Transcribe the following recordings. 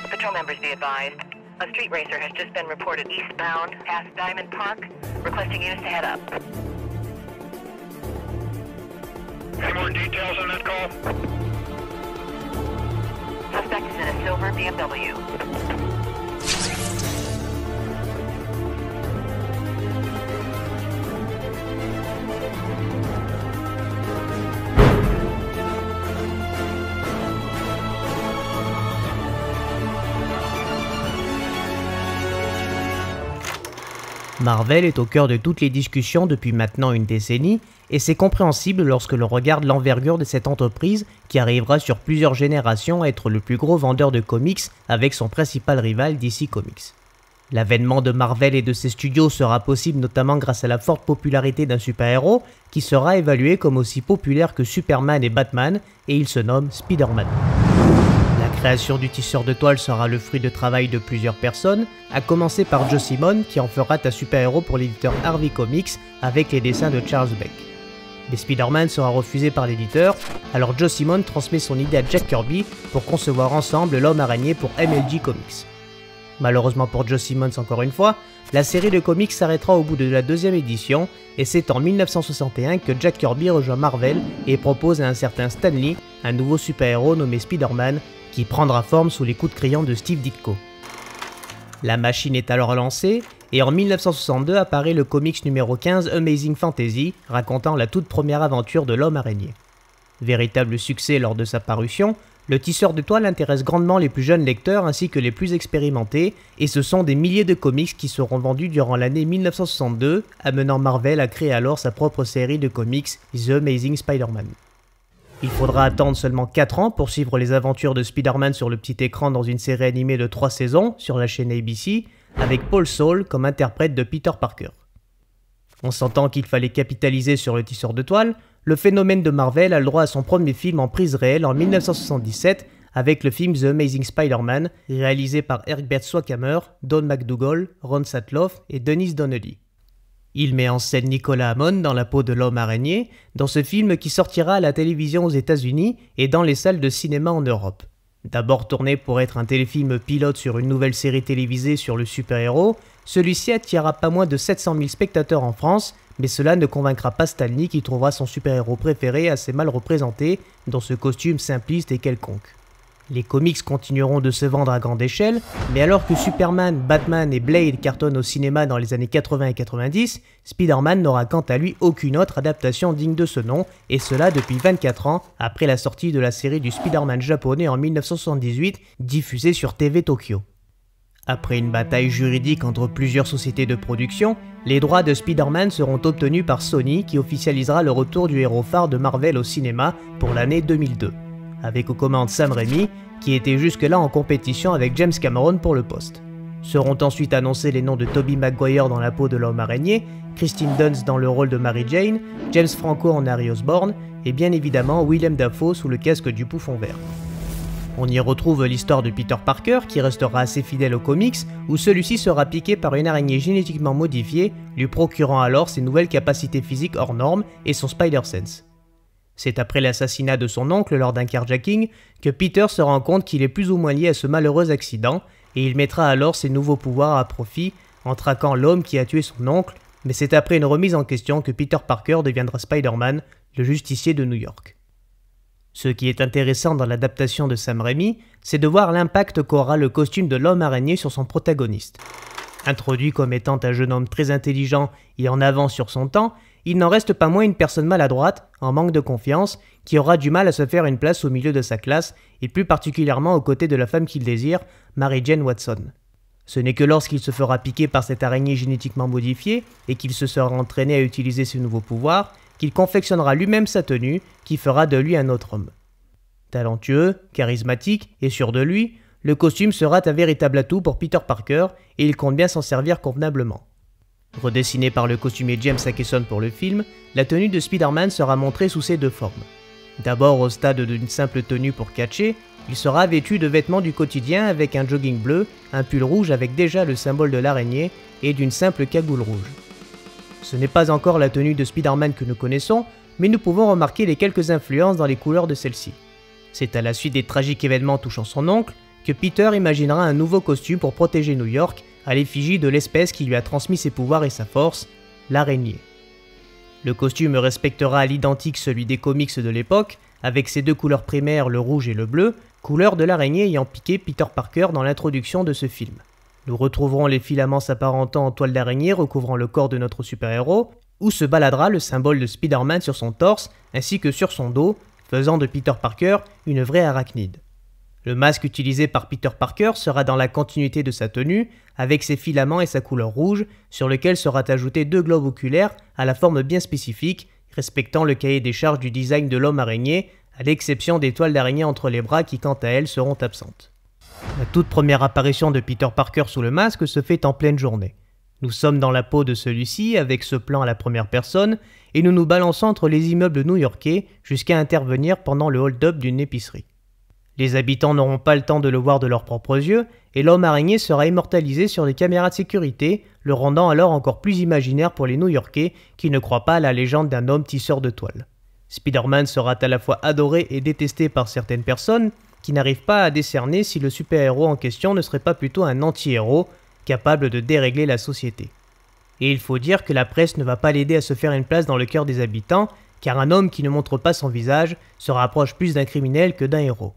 Patrol members be advised. A street racer has just been reported eastbound past Diamond Park, requesting units to head up. Any more details on that call? Suspect is in a silver BMW. Marvel est au cœur de toutes les discussions depuis maintenant une décennie, et c'est compréhensible lorsque l'on regarde l'envergure de cette entreprise qui arrivera sur plusieurs générations à être le plus gros vendeur de comics avec son principal rival DC Comics. L'avènement de Marvel et de ses studios sera possible notamment grâce à la forte popularité d'un super-héros qui sera évalué comme aussi populaire que Superman et Batman, et il se nomme Spider-Man. La création du tisseur de toile sera le fruit de travail de plusieurs personnes, à commencer par Joe Simon qui en fera un super-héros pour l'éditeur Harvey Comics avec les dessins de Charles Beck. Mais Spider-Man sera refusé par l'éditeur, alors Joe Simon transmet son idée à Jack Kirby pour concevoir ensemble l'homme araignée pour MLG Comics. Malheureusement pour Joe Simmons encore une fois, la série de comics s'arrêtera au bout de la deuxième édition, et c'est en 1961 que Jack Kirby rejoint Marvel et propose à un certain Stan Lee un nouveau super-héros nommé Spider-Man, qui prendra forme sous les coups de crayon de Steve Ditko. La machine est alors lancée, et en 1962 apparaît le comics numéro 15 Amazing Fantasy, racontant la toute première aventure de l'homme araignée. Véritable succès lors de sa parution, le tisseur de toile intéresse grandement les plus jeunes lecteurs ainsi que les plus expérimentés, et ce sont des milliers de comics qui seront vendus durant l'année 1962, amenant Marvel à créer alors sa propre série de comics The Amazing Spider-Man. Il faudra attendre seulement 4 ans pour suivre les aventures de Spider-Man sur le petit écran dans une série animée de 3 saisons sur la chaîne ABC, avec Paul Soule comme interprète de Peter Parker. On s'entend qu'il fallait capitaliser sur le tisseur de toile, le phénomène de Marvel a le droit à son premier film en prise réelle en 1977 avec le film The Amazing Spider-Man, réalisé par Herbert Swackhammer, Don McDougall, Ron Satloff et Dennis Donnelly. Il met en scène Nicolas Hammond dans la peau de l'homme araignée, dans ce film qui sortira à la télévision aux États-Unis et dans les salles de cinéma en Europe. D'abord tourné pour être un téléfilm pilote sur une nouvelle série télévisée sur le super-héros, celui-ci attirera pas moins de 700 000 spectateurs en France, mais cela ne convaincra pas Stan Lee qui trouvera son super-héros préféré assez mal représenté dans ce costume simpliste et quelconque. Les comics continueront de se vendre à grande échelle, mais alors que Superman, Batman et Blade cartonnent au cinéma dans les années 80 et 90, Spider-Man n'aura quant à lui aucune autre adaptation digne de ce nom, et cela depuis 24 ans après la sortie de la série du Spider-Man japonais en 1978, diffusée sur TV Tokyo. Après une bataille juridique entre plusieurs sociétés de production, les droits de Spider-Man seront obtenus par Sony qui officialisera le retour du héros phare de Marvel au cinéma pour l'année 2002. Avec aux commandes Sam Raimi, qui était jusque-là en compétition avec James Cameron pour le poste. Seront ensuite annoncés les noms de Tobey Maguire dans la peau de l'homme araignée, Kristen Dunst dans le rôle de Mary Jane, James Franco en Harry Osborn, et bien évidemment Willem Dafoe sous le casque du Bouffon Vert. On y retrouve l'histoire de Peter Parker qui restera assez fidèle aux comics, où celui-ci sera piqué par une araignée génétiquement modifiée, lui procurant alors ses nouvelles capacités physiques hors normes et son Spider-Sense. C'est après l'assassinat de son oncle lors d'un carjacking que Peter se rend compte qu'il est plus ou moins lié à ce malheureux accident, et il mettra alors ses nouveaux pouvoirs à profit en traquant l'homme qui a tué son oncle, mais c'est après une remise en question que Peter Parker deviendra Spider-Man, le justicier de New York. Ce qui est intéressant dans l'adaptation de Sam Raimi, c'est de voir l'impact qu'aura le costume de l'homme araignée sur son protagoniste. Introduit comme étant un jeune homme très intelligent et en avance sur son temps, il n'en reste pas moins une personne maladroite, en manque de confiance, qui aura du mal à se faire une place au milieu de sa classe, et plus particulièrement aux côtés de la femme qu'il désire, Mary Jane Watson. Ce n'est que lorsqu'il se fera piquer par cette araignée génétiquement modifiée, et qu'il se sera entraîné à utiliser ses nouveaux pouvoirs, qu'il confectionnera lui-même sa tenue, qui fera de lui un autre homme. Talentueux, charismatique et sûr de lui, le costume sera un véritable atout pour Peter Parker, et il compte bien s'en servir convenablement. Redessiné par le costumier James Akeson pour le film, la tenue de Spider-Man sera montrée sous ces deux formes. D'abord au stade d'une simple tenue pour catcher, il sera vêtu de vêtements du quotidien avec un jogging bleu, un pull rouge avec déjà le symbole de l'araignée et d'une simple cagoule rouge. Ce n'est pas encore la tenue de Spider-Man que nous connaissons, mais nous pouvons remarquer les quelques influences dans les couleurs de celle-ci. C'est à la suite des tragiques événements touchant son oncle que Peter imaginera un nouveau costume pour protéger New York à l'effigie de l'espèce qui lui a transmis ses pouvoirs et sa force, l'araignée. Le costume respectera à l'identique celui des comics de l'époque, avec ses deux couleurs primaires, le rouge et le bleu, couleur de l'araignée ayant piqué Peter Parker dans l'introduction de ce film. Nous retrouverons les filaments s'apparentant en toile d'araignée recouvrant le corps de notre super-héros, où se baladera le symbole de Spider-Man sur son torse ainsi que sur son dos, faisant de Peter Parker une vraie arachnide. Le masque utilisé par Peter Parker sera dans la continuité de sa tenue, avec ses filaments et sa couleur rouge, sur lequel sera ajouté deux globes oculaires à la forme bien spécifique, respectant le cahier des charges du design de l'homme araignée, à l'exception des toiles d'araignée entre les bras qui quant à elles seront absentes. La toute première apparition de Peter Parker sous le masque se fait en pleine journée. Nous sommes dans la peau de celui-ci avec ce plan à la première personne et nous nous balançons entre les immeubles new-yorkais jusqu'à intervenir pendant le hold-up d'une épicerie. Les habitants n'auront pas le temps de le voir de leurs propres yeux et l'homme araignée sera immortalisé sur des caméras de sécurité, le rendant alors encore plus imaginaire pour les New-Yorkais qui ne croient pas à la légende d'un homme tisseur de toile. Spider-Man sera à la fois adoré et détesté par certaines personnes qui n'arrivent pas à décerner si le super-héros en question ne serait pas plutôt un anti-héros capable de dérégler la société. Et il faut dire que la presse ne va pas l'aider à se faire une place dans le cœur des habitants, car un homme qui ne montre pas son visage se rapproche plus d'un criminel que d'un héros.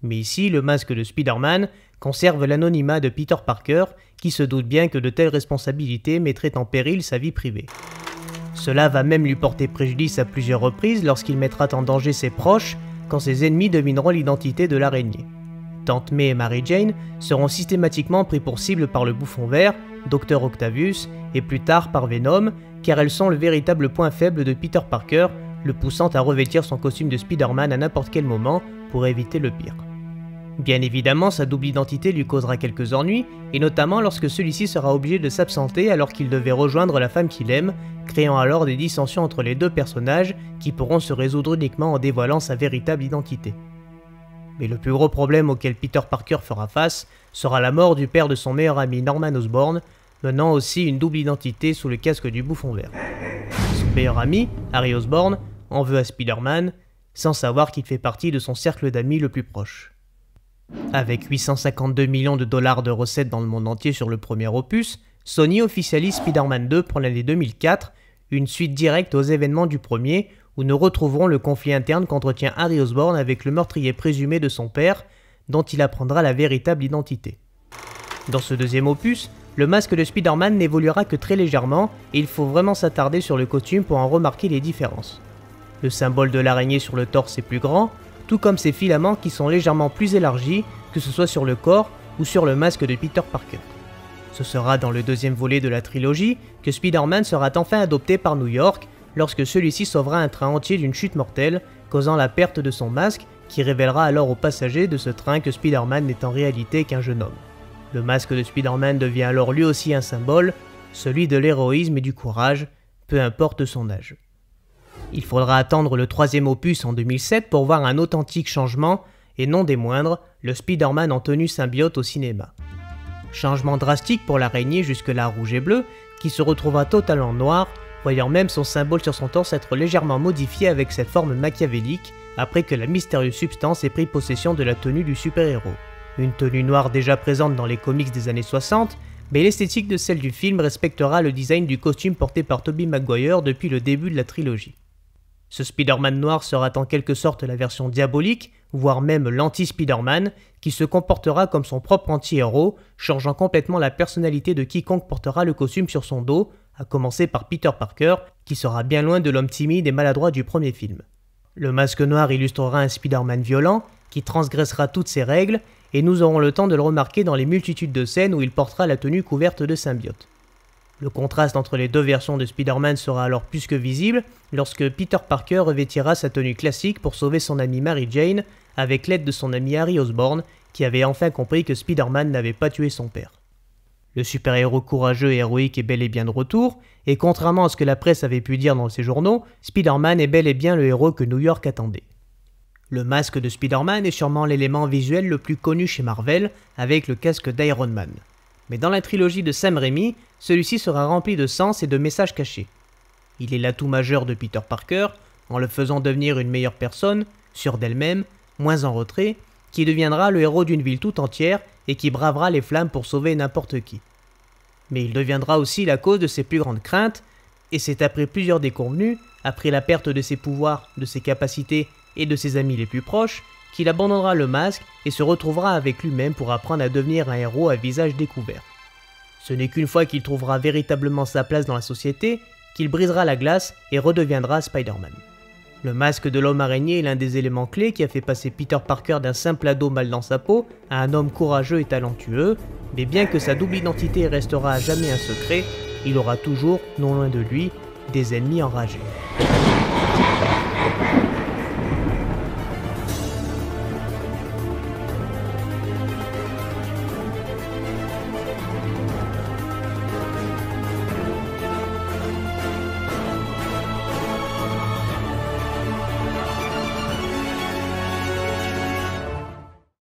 Mais ici, le masque de Spider-Man conserve l'anonymat de Peter Parker, qui se doute bien que de telles responsabilités mettraient en péril sa vie privée. Cela va même lui porter préjudice à plusieurs reprises lorsqu'il mettra en danger ses proches quand ses ennemis devineront l'identité de l'araignée. Tante May et Mary Jane seront systématiquement pris pour cible par le Bouffon Vert, Dr Octavius et plus tard par Venom, car elles sont le véritable point faible de Peter Parker, le poussant à revêtir son costume de Spider-Man à n'importe quel moment pour éviter le pire. Bien évidemment, sa double identité lui causera quelques ennuis, et notamment lorsque celui-ci sera obligé de s'absenter alors qu'il devait rejoindre la femme qu'il aime, créant alors des dissensions entre les deux personnages qui pourront se résoudre uniquement en dévoilant sa véritable identité. Mais le plus gros problème auquel Peter Parker fera face sera la mort du père de son meilleur ami Norman Osborn, menant aussi une double identité sous le casque du Bouffon Vert. Son meilleur ami, Harry Osborn, en veut à Spider-Man, sans savoir qu'il fait partie de son cercle d'amis le plus proche. Avec 852 millions de dollars de recettes dans le monde entier sur le premier opus, Sony officialise Spider-Man 2 pour l'année 2004, une suite directe aux événements du premier, où nous retrouverons le conflit interne qu'entretient Harry Osborn avec le meurtrier présumé de son père, dont il apprendra la véritable identité. Dans ce deuxième opus, le masque de Spider-Man n'évoluera que très légèrement et il faut vraiment s'attarder sur le costume pour en remarquer les différences. Le symbole de l'araignée sur le torse est plus grand, tout comme ses filaments qui sont légèrement plus élargis, que ce soit sur le corps ou sur le masque de Peter Parker. Ce sera dans le deuxième volet de la trilogie que Spider-Man sera enfin adopté par New York, lorsque celui-ci sauvera un train entier d'une chute mortelle, causant la perte de son masque, qui révélera alors aux passagers de ce train que Spider-Man n'est en réalité qu'un jeune homme. Le masque de Spider-Man devient alors lui aussi un symbole, celui de l'héroïsme et du courage, peu importe son âge. Il faudra attendre le troisième opus en 2007 pour voir un authentique changement, et non des moindres, le Spider-Man en tenue symbiote au cinéma. Changement drastique pour l'araignée jusque-là rouge et bleu, qui se retrouvera totalement noir, voyant même son symbole sur son torse être légèrement modifié avec cette forme machiavélique, après que la mystérieuse substance ait pris possession de la tenue du super-héros. Une tenue noire déjà présente dans les comics des années 60, mais l'esthétique de celle du film respectera le design du costume porté par Tobey Maguire depuis le début de la trilogie. Ce Spider-Man noir sera en quelque sorte la version diabolique, voire même l'anti-Spider-Man, qui se comportera comme son propre anti-héros, changeant complètement la personnalité de quiconque portera le costume sur son dos, à commencer par Peter Parker, qui sera bien loin de l'homme timide et maladroit du premier film. Le masque noir illustrera un Spider-Man violent, qui transgressera toutes ses règles, et nous aurons le temps de le remarquer dans les multitudes de scènes où il portera la tenue couverte de symbiote. Le contraste entre les deux versions de Spider-Man sera alors plus que visible lorsque Peter Parker revêtira sa tenue classique pour sauver son amie Mary Jane avec l'aide de son ami Harry Osborn qui avait enfin compris que Spider-Man n'avait pas tué son père. Le super-héros courageux et héroïque est bel et bien de retour, et contrairement à ce que la presse avait pu dire dans ses journaux, Spider-Man est bel et bien le héros que New York attendait. Le masque de Spider-Man est sûrement l'élément visuel le plus connu chez Marvel, avec le casque d'Iron Man. Mais dans la trilogie de Sam Raimi, celui-ci sera rempli de sens et de messages cachés. Il est l'atout majeur de Peter Parker, en le faisant devenir une meilleure personne, sûre d'elle-même, moins en retrait, qui deviendra le héros d'une ville tout entière et qui bravera les flammes pour sauver n'importe qui. Mais il deviendra aussi la cause de ses plus grandes craintes, et c'est après plusieurs déconvenues, après la perte de ses pouvoirs, de ses capacités et de ses amis les plus proches, qu'il abandonnera le masque et se retrouvera avec lui-même pour apprendre à devenir un héros à visage découvert. Ce n'est qu'une fois qu'il trouvera véritablement sa place dans la société qu'il brisera la glace et redeviendra Spider-Man. Le masque de l'homme araignée est l'un des éléments clés qui a fait passer Peter Parker d'un simple ado mal dans sa peau à un homme courageux et talentueux, mais bien que sa double identité restera à jamais un secret, il aura toujours, non loin de lui, des ennemis enragés.